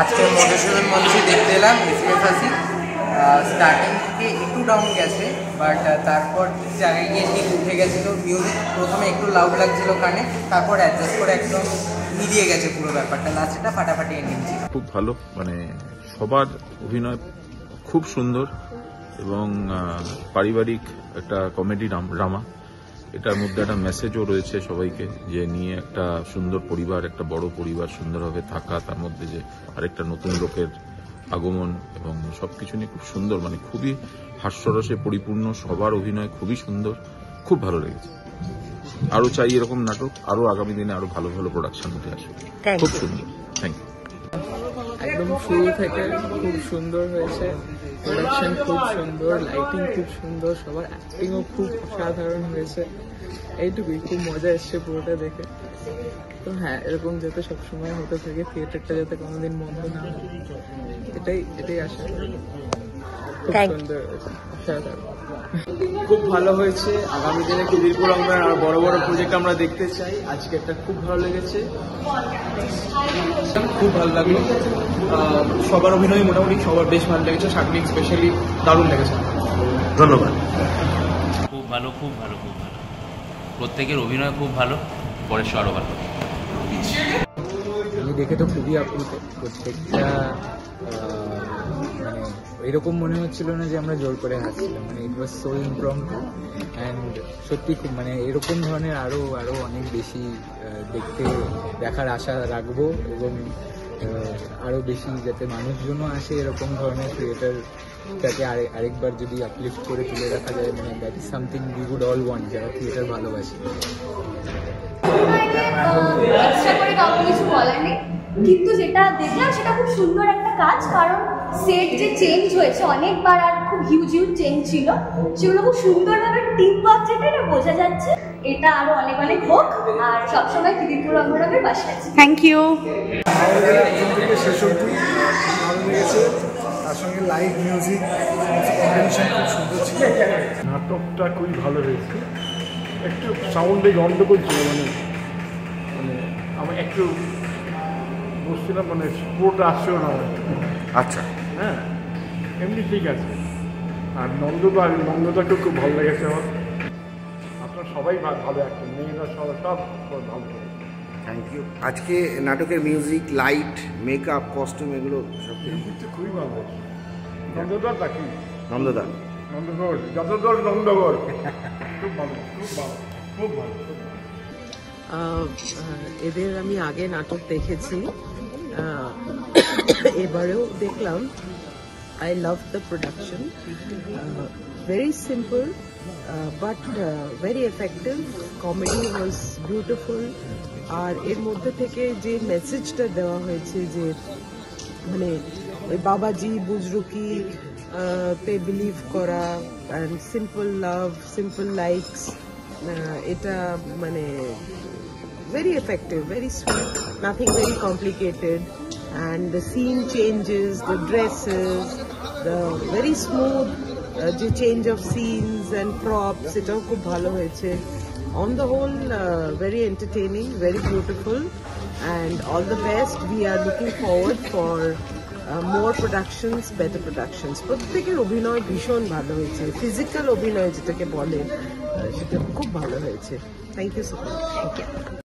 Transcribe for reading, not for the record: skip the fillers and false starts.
আজকে মধুসূদন মঞ্চে দেখতে এলাম এসএমএস আসি। স্টার্টিং থেকে একটু ডাউন গেছে, বাট তারপর জায়গায় গিয়ে ঠিক উঠে গেছিলো। মিউজিক প্রথমে একটু লাউড লাগছিল কানে, তারপর অ্যাডজাস্ট করে একদম মিলিয়ে গেছে পুরো ব্যাপারটা। নাচটা ফাটাফাটি এন্ডিং ছিল। খুব ভালো, মানে সবার অভিনয় খুব সুন্দর এবং পারিবারিক একটা কমেডি ড্রামা। এটার মধ্যে একটা মেসেজও রয়েছে সবাইকে, যে নিয়ে একটা সুন্দর পরিবার, একটা বড় পরিবার সুন্দরভাবে থাকা, তার মধ্যে যে আরেকটা নতুন লোকের আগমন এবং সবকিছু নিয়ে খুব সুন্দর, মানে খুবই হাস্যরসে পরিপূর্ণ। সবার অভিনয় খুবই সুন্দর, খুব ভালো লেগেছে। আরো চাই এরকম নাটক, আরো আগামী দিনে আরো ভালো ভালো প্রোডাকশন উঠে আসবে। খুব সুন্দর, থ্যাংক ইউ। একদম শুরু থেকে খুব সুন্দর হয়েছে, প্রোডাকশন খুব সুন্দর, লাইটিং খুব সুন্দর, সবার অ্যাক্টিংও খুব অসাধারণ হয়েছে। এইটুকুই, খুব মজা এসছে পুরোটা দেখে। তো হ্যাঁ, এরকম যাতে সবসময় হতে থাকে, থিয়েটারটা যাতে কোনোদিন বন্ধ না হয়, এটাই আশা করি। খুব সুন্দর হয়েছে, অসাধারণ। খুব ভালো হয়েছে। আগামী দিনে খিদিরপুর আমরা আরো বড় বড় প্রজেক্ট আমরা দেখতে চাই। আজকে একটা খুব ভালো লেগেছে, খুব ভালো লাগলো। সবার অভিনয় মোটামুটি সবার বেশ ভালো লেগেছে, সার্বিক স্পেশালি দারুণ লেগেছে। ধন্যবাদ। খুব ভালো, খুব ভালো, খুব ভালো। প্রত্যেকের অভিনয় খুব ভালো, পরেশ আরও ভালো। আমি দেখে তো খুবই আপ্লুত। প্রত্যেকটা মানে এরকম মনে হচ্ছিল না যে আমরা জোর করে হাসছিলাম, মানে ইট ওয়াজ সো ইমপ্রম্পটু অ্যান্ড সত্যি খুব, মানে এরকম ধরনের আরো অনেক বেশি দেখার আশা রাখবো এবং আরো বেশি যাতে মানুষজনও আসে এরকম ধরনের থিয়েটারটাকে আরেকবার যদি আপলিফট করে তুলে রাখা যায়, মানে that is something we would all want, যারা থিয়েটার ভালোবাসি। কিছু বলার নেই, কিন্তু যেটা দেখলাম সেটা খুব সুন্দর একটা কাজ। কারণ সেট যে চেঞ্জ হয়েছে অনেকবার, আর খুব হিউজ চেঞ্জ ছিল, সেগুলো খুব সুন্দরভাবে টিম ওয়ার্ক যেটা এটা বোঝা যাচ্ছে। এটা আরো অনেক অনেক হোক, আর সবসময় খিদিরপুর রঙ্গরামের পাশে আছে। Thank you. শেষ অবধি ভালো লেগেছে, তার সঙ্গে লাইভ মিউজিক কম্বিনেশন খুব সুন্দর ছিল। নাটকটা খুবই ভালো হয়েছে। একটু সাউন্ডে গন্ডগোল ছিল, মানে আমার একটু বুঝছিলাম, মানে পুরোটা আসছেও না। আচ্ছা, হ্যাঁ, এমনি ঠিক আছে। আর নন্দদাকেও খুব ভালো লেগেছে আমার। আপনার সবাই ভালো একটা, মেয়েরা সব ভালো করে। Thank you. আজকে নাটকের মিউজিক, লাইট, মেকআপ, কস্টিউম এগুলো সব কিন্তু খুবই ভালো হয়েছে। নন্দদার নাকি নন্দগড় যতদূর নন্দগড় খুব ভালো, খুব ভালো, খুব ভালো। এদের আমি আগে নাটক দেখেছি, এবারেও দেখলাম। I love the production, very simple but very effective. Comedy was beautiful, আর এর মধ্যে থেকে যে মেসেজটা দেওয়া হয়েছে, যে মানে ওই বাবাজি বুজরুকি তে বিলিভ করা, and simple love, simple likes, এটা মানে very effective, very sweet, nothing very complicated, and the scene changes, the dresses, the very smooth the change of scenes and props, এটাও খুব ভালো হয়েছে. On the whole, very entertaining, very beautiful, and all the best. We are looking forward for more productions, better productions. প্রত্যেকের অভিনয় ভীষণ ভালো হয়েছে, physical অভিনয় যেটাকে বলে সেটা খুব ভালো হয়েছে. Thank you so much.